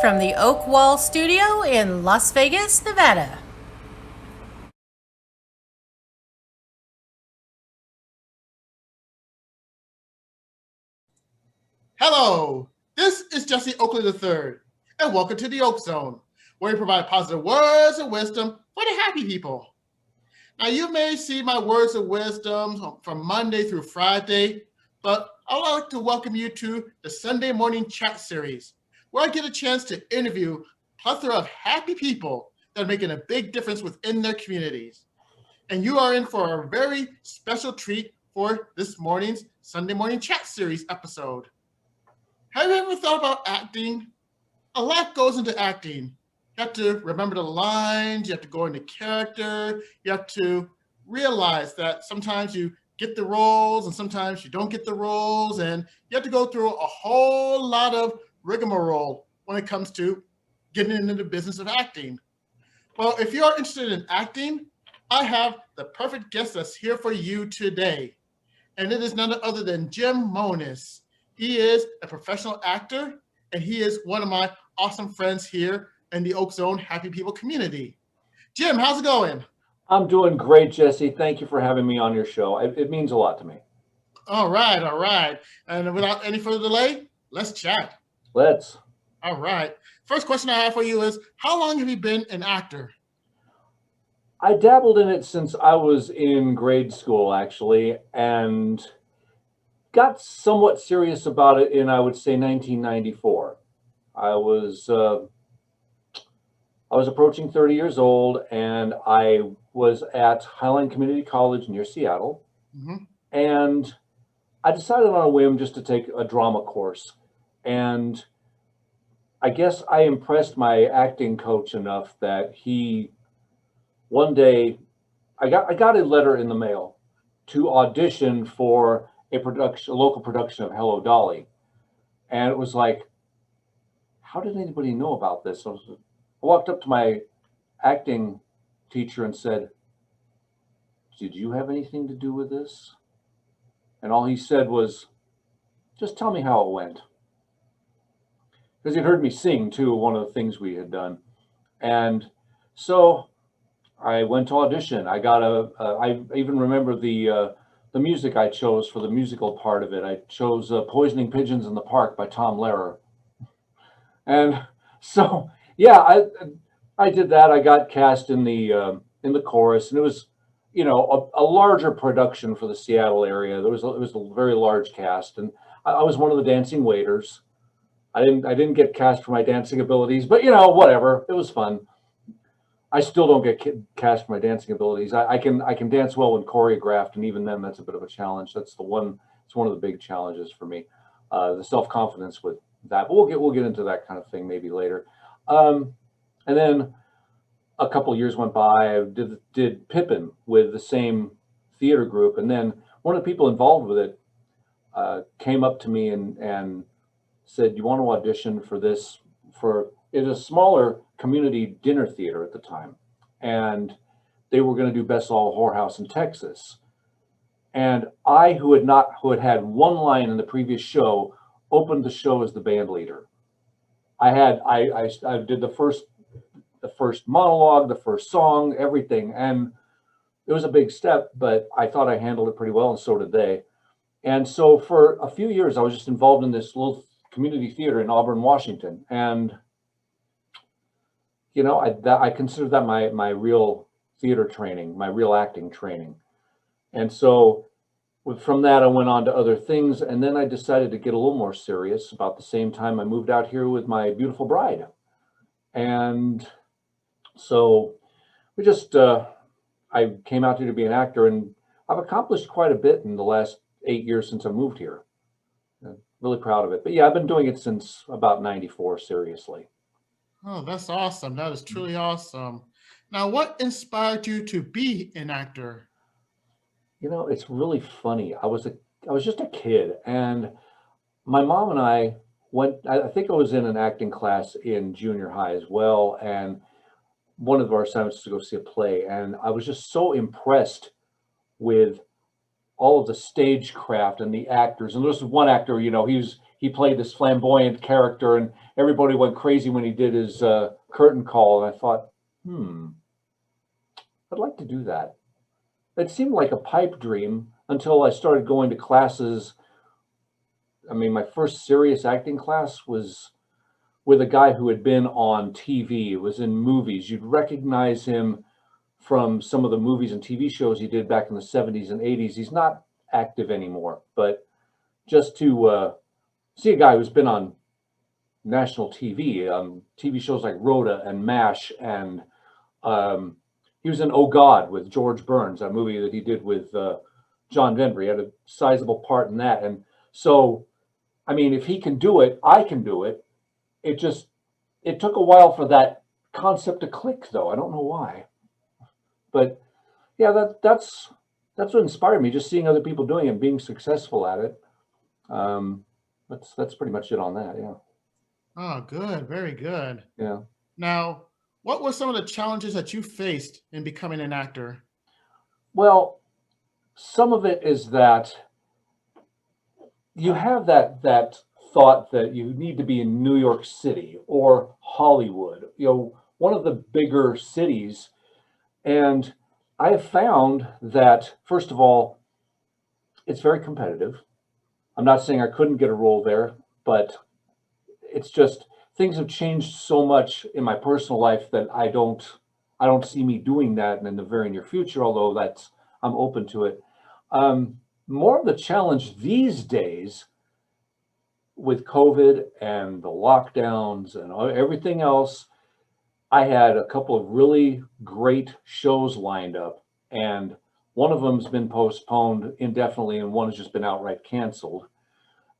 from the Oak Wall Studio in Las Vegas, Nevada. Hello, this is Jesse Oakley III, and welcome to the Oak Zone, where we provide positive words of wisdom for the happy people. Now, you may see my words of wisdom from Monday through Friday, but I'd like to welcome you to the Sunday morning chat series, where I get a chance to interview a plethora of happy people that are making a big difference within their communities. And you are in for a very special treat for this morning's Sunday morning chat series episode. Have you ever thought about acting? A lot goes into acting. You have to remember the lines, you have to go into character, you have to realize that sometimes you get the roles and sometimes you don't get the roles, and you have to go through a whole lot of rigmarole when it comes to getting into the business of acting. Well, if you are interested in acting, I have the perfect guest that's here for you today. And it is none other than Jim Moniz. He is a professional actor, and he is one of my awesome friends here in the Oak Zone Happy People community. Jim, how's it going? I'm doing great, Jesse. Thank you for having me on your show. It means a lot to me. All right, all right. And without any further delay, let's chat. Let's. All right. First question I have for you is, how long have you been an actor? I dabbled in it since I was in grade school, actually, and got somewhat serious about it in, I would say, 1994. I was approaching 30 years old, and I was at Highline Community College near Seattle, and I decided on a whim just to take a drama course. And I guess I impressed my acting coach enough that one day I got a letter in the mail to audition for a local production of Hello Dolly. And it was like, how did anybody know about this? I walked up to my acting teacher and said, "Did you have anything to do with this?" And all he said was, "Just tell me how it went." Because he'd heard me sing too, one of the things we had done. And so I went to audition. I even remember the music I chose for the musical part of it. I chose Poisoning Pigeons in the Park by Tom Lehrer. And so, yeah, I did that. I got cast in the chorus, and it was, a larger production for the Seattle area. It was a very large cast, and I was one of the dancing waiters. I didn't get cast for my dancing abilities, but whatever. It was fun. I still don't get cast for my dancing abilities. I can dance well when choreographed, and even then, that's a bit of a challenge. It's one of the big challenges for me, the self-confidence with that. But we'll get into that kind of thing maybe later. And then a couple years went by. I did Pippin with the same theater group, and then one of the people involved with it came up to me and said, "You want to audition for this?" It was a smaller community dinner theater at the time, and they were going to do Best All Whorehouse in Texas. And I, who had had one line in the previous show, opened the show as the band leader. I did the first monologue, the first song, everything, and it was a big step, but I thought I handled it pretty well, and so did they. And so for a few years, I was just involved in this little community theater in Auburn, Washington, and I consider that my real theater training, my real acting training. And so from that, I went on to other things, and then I decided to get a little more serious. About the same time, I moved out here with my beautiful bride, and so I came out here to be an actor, and I've accomplished quite a bit in the last 8 years since I moved here. I'm really proud of it. But yeah, I've been doing it since about 94, seriously. Oh, that's awesome. That is truly awesome. Now, what inspired you to be an actor? It's really funny. I was just a kid, and my mom and I I think I was in an acting class in junior high as well, and one of our assignments was to go see a play, and I was just so impressed with all of the stagecraft and the actors. And there was one actor, he played this flamboyant character, and everybody went crazy when he did his curtain call. And I thought, I'd like to do that. It seemed like a pipe dream until I started going to classes. I mean, my first serious acting class was with a guy who had been on TV. It was in movies. You'd recognize him from some of the movies and TV shows he did back in the 70s and 80s. He's not active anymore, but just to see a guy who's been on national TV, TV shows like Rhoda and MASH, and he was in Oh God with George Burns, that movie that he did with John Denver. He had a sizable part in that. And so, I mean, if he can do it, I can do it. It took a while for that concept to click, though. I don't know why. But yeah, that's what inspired me, just seeing other people doing it and being successful at it. That's pretty much it on that, yeah. Oh, good. Very good. Yeah. Now, what were some of the challenges that you faced in becoming an actor? Well, some of it is that you have that thought that you need to be in New York City or Hollywood, one of the bigger cities. And I have found that, first of all, it's very competitive. I'm not saying I couldn't get a role there, but it's just things have changed so much in my personal life that I don't see me doing that in the very near future, although I'm open to it. More of the challenge these days with COVID and the lockdowns and everything else, I had a couple of really great shows lined up, and one of them's been postponed indefinitely, and one has just been outright canceled.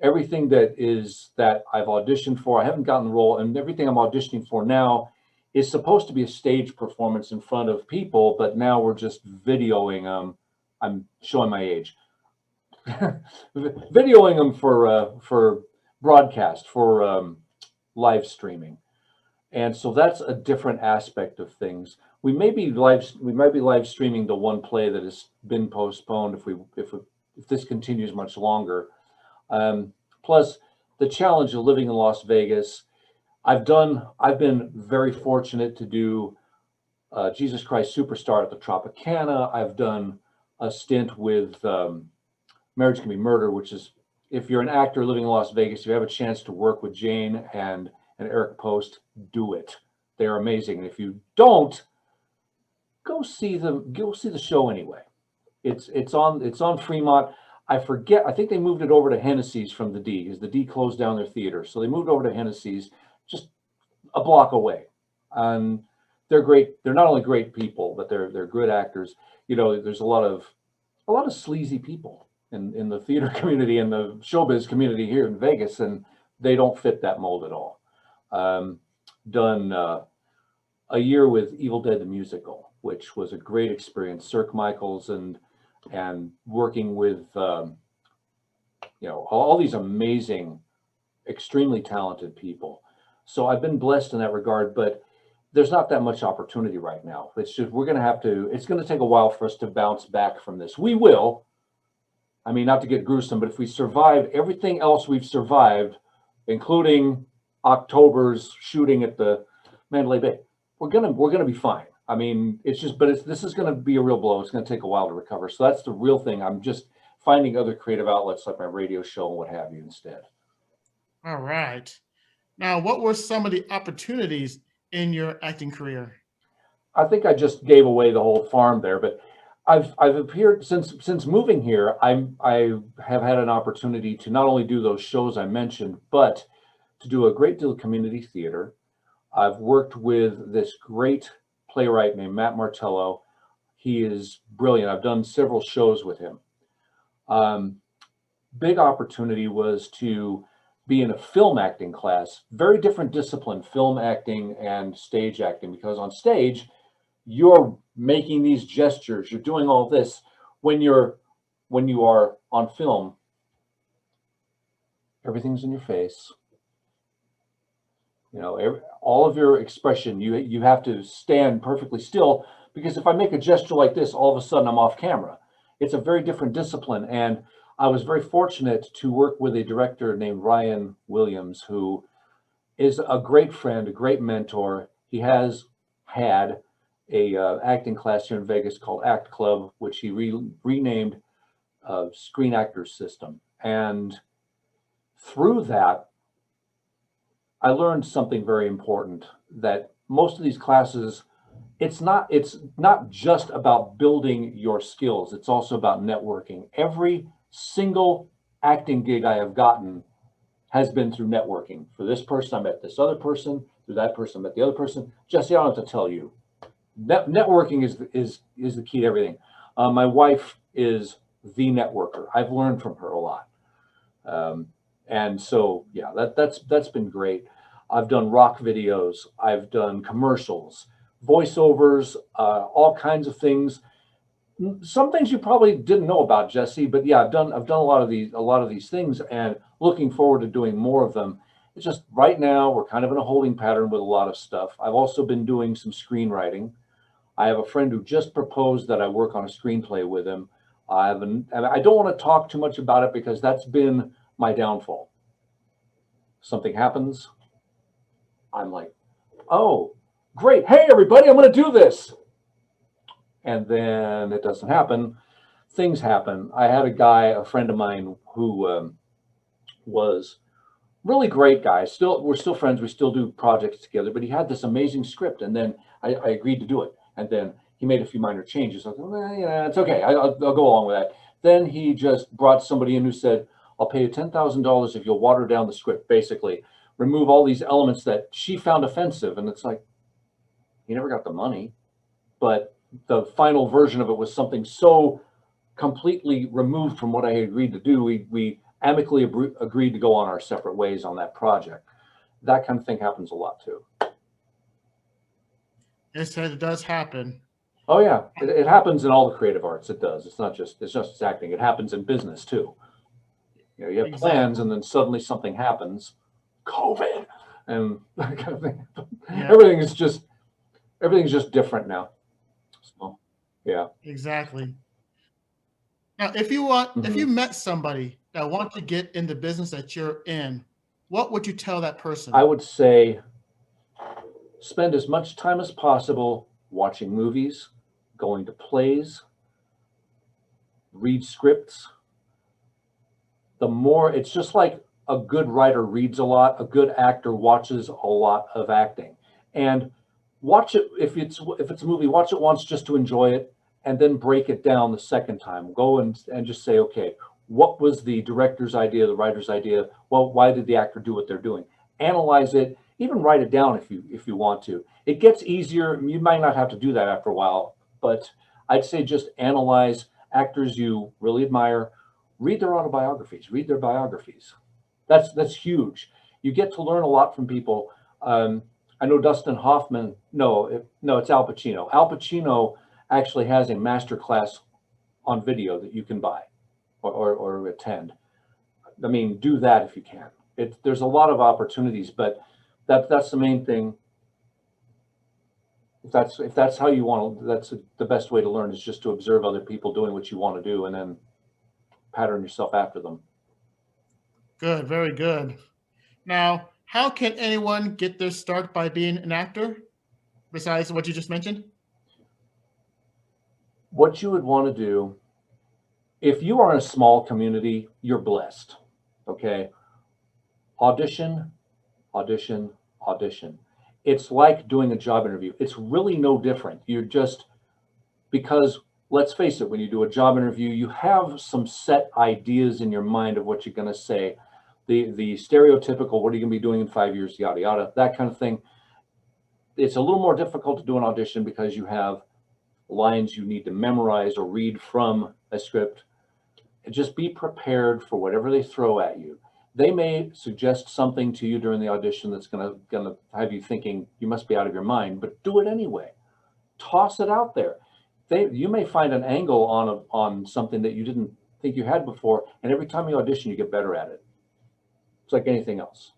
Everything that I've auditioned for, I haven't gotten the role, and everything I'm auditioning for now is supposed to be a stage performance in front of people, but now we're just videoing them. I'm showing my age. Videoing them for broadcast, for live streaming. And so that's a different aspect of things. We might be live streaming the one play that has been postponed if this continues much longer. Plus the challenge of living in Las Vegas. I've been very fortunate to do Jesus Christ Superstar at the Tropicana. I've done a stint with Marriage Can Be Murder, which is, if you're an actor living in Las Vegas, if you have a chance to work with Jane and Eric Post, do it. They're amazing. And if you don't, go see the show anyway. It's on Fremont. I think they moved it over to Hennessy's from the D, because the D closed down their theater. So they moved over to Hennessy's, just a block away. And they're great. They're not only great people, but they're good actors. There's a lot of sleazy people in the theater community and the showbiz community here in Vegas, and they don't fit that mold at all. Done a year with Evil Dead the Musical, which was a great experience. Cirque Michaels and working with all these amazing, extremely talented people. So I've been blessed in that regard, but there's not that much opportunity right now. It's just it's going to take a while for us to bounce back from this. We will. I mean, not to get gruesome, but if we survive everything else we've survived, including October's shooting at the Mandalay Bay, we're gonna be fine. I mean, this is going to be a real blow. It's going to take a while to recover. So that's the real thing. I'm just finding other creative outlets like my radio show and what have you instead. All right. Now, what were some of the opportunities in your acting career? I think I just gave away the whole farm there, but I've appeared since moving here. I have had an opportunity to not only do those shows I mentioned, but to do a great deal of community theater. I've worked with this great playwright named Matt Martello. He is brilliant. I've done several shows with him. Big opportunity was to be in a film acting class, very different discipline, film acting and stage acting, because on stage, you're making these gestures, you're doing all this. When you are on film, everything's in your face. All of your expression, you have to stand perfectly still, because if I make a gesture like this, all of a sudden I'm off camera. It's a very different discipline. And I was very fortunate to work with a director named Ryan Williams, who is a great friend, a great mentor. He has had a acting class here in Vegas called Act Club, which he renamed Screen Actors System. And through that, I learned something very important, that most of these classes, it's not just about building your skills. It's also about networking. Every single acting gig I have gotten has been through networking. For this person, I met this other person. Through that person, I met the other person. Jesse, I don't have to tell you. Networking is the key to everything. My wife is the networker. I've learned from her a lot. And so, yeah, that's been great. I've done rock videos. I've done commercials, voiceovers, all kinds of things. Some things you probably didn't know about, Jesse, but yeah, I've done a lot of these things, and looking forward to doing more of them. It's just right now we're kind of in a holding pattern with a lot of stuff. I've also been doing some screenwriting. I have a friend who just proposed that I work on a screenplay with him. And I don't want to talk too much about it because that's been my downfall. Something happens, I'm like, oh, great. Hey, everybody, I'm going to do this. And then it doesn't happen. Things happen. I had a friend of mine who was really great guy. We're still friends. We still do projects together, but he had this amazing script. And then I agreed to do it. And then he made a few minor changes. I thought, well, yeah, it's okay. I'll go along with that. Then he just brought somebody in who said, I'll pay you $10,000 if you'll water down the script, basically remove all these elements that she found offensive. And it's like, he never got the money, but the final version of it was something so completely removed from what I had agreed to do. We amicably agreed to go on our separate ways on that project. That kind of thing happens a lot too. It does happen. Oh yeah, it happens in all the creative arts. It does. It's not just acting. It happens in business too. You know, you have plans, and then suddenly something happens, COVID, and that kind of thing. Yeah. Everything's just different now. So, yeah. Exactly. Now, if you met somebody that wants to get in the business that you're in, what would you tell that person? I would say, spend as much time as possible watching movies, going to plays, read scripts. The more, it's just like a good writer reads a lot, a good actor watches a lot of acting. And watch it, if it's a movie, watch it once just to enjoy it, and then break it down the second time. Go and just say, okay, what was the director's idea, the writer's idea? Well, why did the actor do what they're doing? Analyze it, even write it down if you want to. It gets easier. You might not have to do that after a while, but I'd say just analyze actors you really admire, read their autobiographies, read their biographies. That's huge. You get to learn a lot from people. I know Dustin Hoffman. No, it's Al Pacino. Al Pacino actually has a master class on video that you can buy or attend. I mean, do that if you can. There's a lot of opportunities, but that's the main thing. If that's how you want to, that's the best way to learn, is just to observe other people doing what you want to do and then pattern yourself after them. Good, very good. Now, how can anyone get their start by being an actor, besides what you just mentioned? What you would want to do, if you are in a small community, you're blessed. Okay. Audition, audition, audition. It's like doing a job interview. It's really no different. You're just, because let's face it, when you do a job interview, you have some set ideas in your mind of what you're going to say. The stereotypical, what are you going to be doing in 5 years, yada, yada, that kind of thing. It's a little more difficult to do an audition because you have lines you need to memorize or read from a script. And just be prepared for whatever they throw at you. They may suggest something to you during the audition that's going to have you thinking you must be out of your mind, but do it anyway. Toss it out there. You may find an angle on something that you didn't think you had before, and every time you audition, you get better at it. It's like anything else.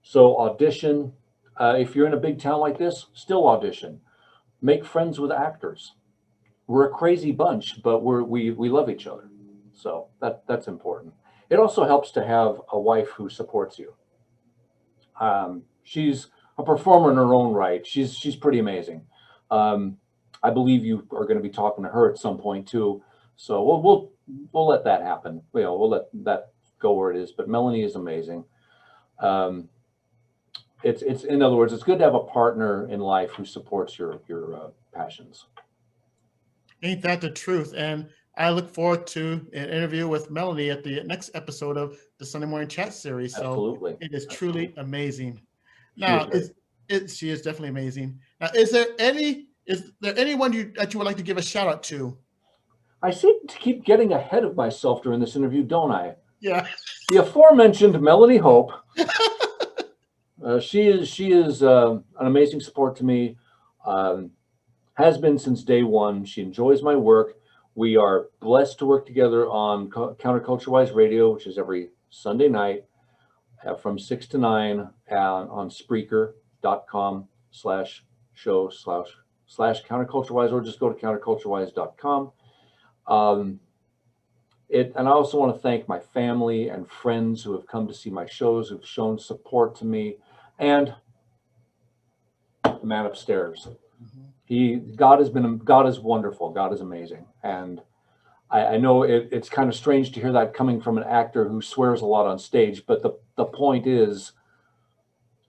So audition. If you're in a big town like this, still audition. Make friends with actors. We're a crazy bunch, but we love each other. So that's important. It also helps to have a wife who supports you. she's a performer in her own right. She's pretty amazing. I believe you are going to be talking to her at some point too. So we'll let that happen. We'll let that go where it is. But Melanie is amazing. It's in other words, it's good to have a partner in life who supports your passions. Ain't that the truth? And I look forward to an interview with Melanie at the next episode of the Sunday Morning Chat series. So Absolutely. it is truly amazing. She Now, is she is definitely amazing. Now, is there anyone that you would like to give a shout out to? I seem to keep getting ahead of myself during this interview, don't I? Yeah. The aforementioned Melanie Hope. She is an amazing support to me. Has been since day one. She enjoys my work. We are blessed to work together on Counterculture Wise Radio, which is every Sunday night from 6 to 9 on Spreaker.com/show/counterculturewise, or just go to counterculturewise.com. And I also want to thank my family and friends who have come to see my shows, who've shown support to me, and the man upstairs. God is wonderful. God is amazing. And I know it's kind of strange to hear that coming from an actor who swears a lot on stage, but the point is,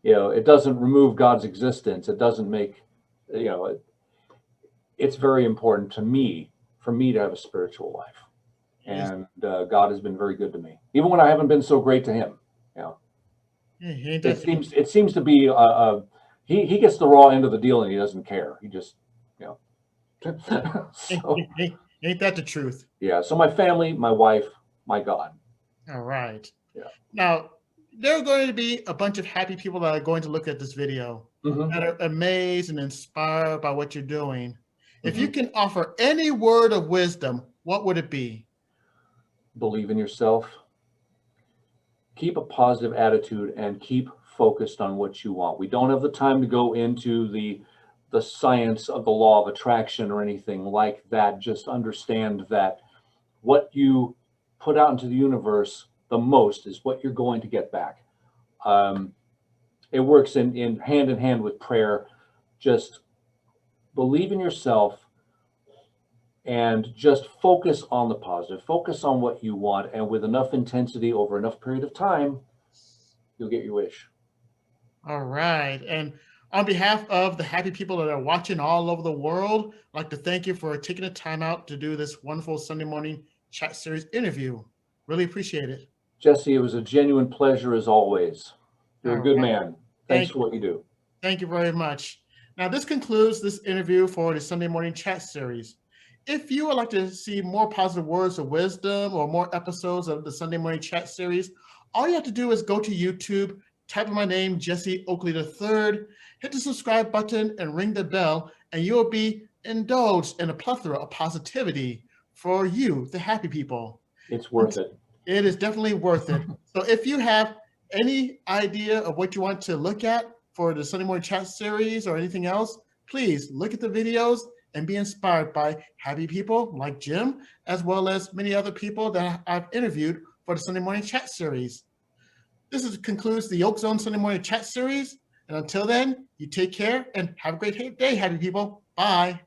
it doesn't remove God's existence. It doesn't make, it's very important to me, for me to have a spiritual life. And God has been very good to me, even when I haven't been so great to him. It seems to be he gets the raw end of the deal and he doesn't care. He just, so, ain't that the truth? Yeah. So my family, my wife, my God. All right. Yeah. Now, there are going to be a bunch of happy people that are going to look at this video that are amazed and inspired by what you're doing. If you can offer any word of wisdom, what would it be? Believe in yourself. Keep a positive attitude and keep focused on what you want. We don't have the time to go into the science of the law of attraction or anything like that. Just understand that what you put out into the universe the most is what you're going to get back. It works in hand with prayer. Just believe in yourself and just focus on the positive. Focus on what you want, and with enough intensity over enough period of time, you'll get your wish. All right. And on behalf of the happy people that are watching all over the world, I'd like to thank you for taking the time out to do this wonderful Sunday morning chat series interview. Really appreciate it. Jesse, it was a genuine pleasure as always. You're a good man. Thanks for what you do. Thank you very much. Now, this concludes this interview for the Sunday morning chat series. If you would like to see more positive words of wisdom or more episodes of the Sunday morning chat series, all you have to do is go to YouTube, type in my name, Jesse Oakley III, hit the subscribe button and ring the bell, and you'll be indulged in a plethora of positivity for you, the happy people. It's worth it. It is definitely worth it. So if you have any idea of what you want to look at for the Sunday morning chat series or anything else, please look at the videos and be inspired by happy people like Jim, as well as many other people that I've interviewed for the Sunday morning chat series. This concludes the Yolk Zone Sunday morning chat series. And until then, you take care and have a great day, happy people. Bye.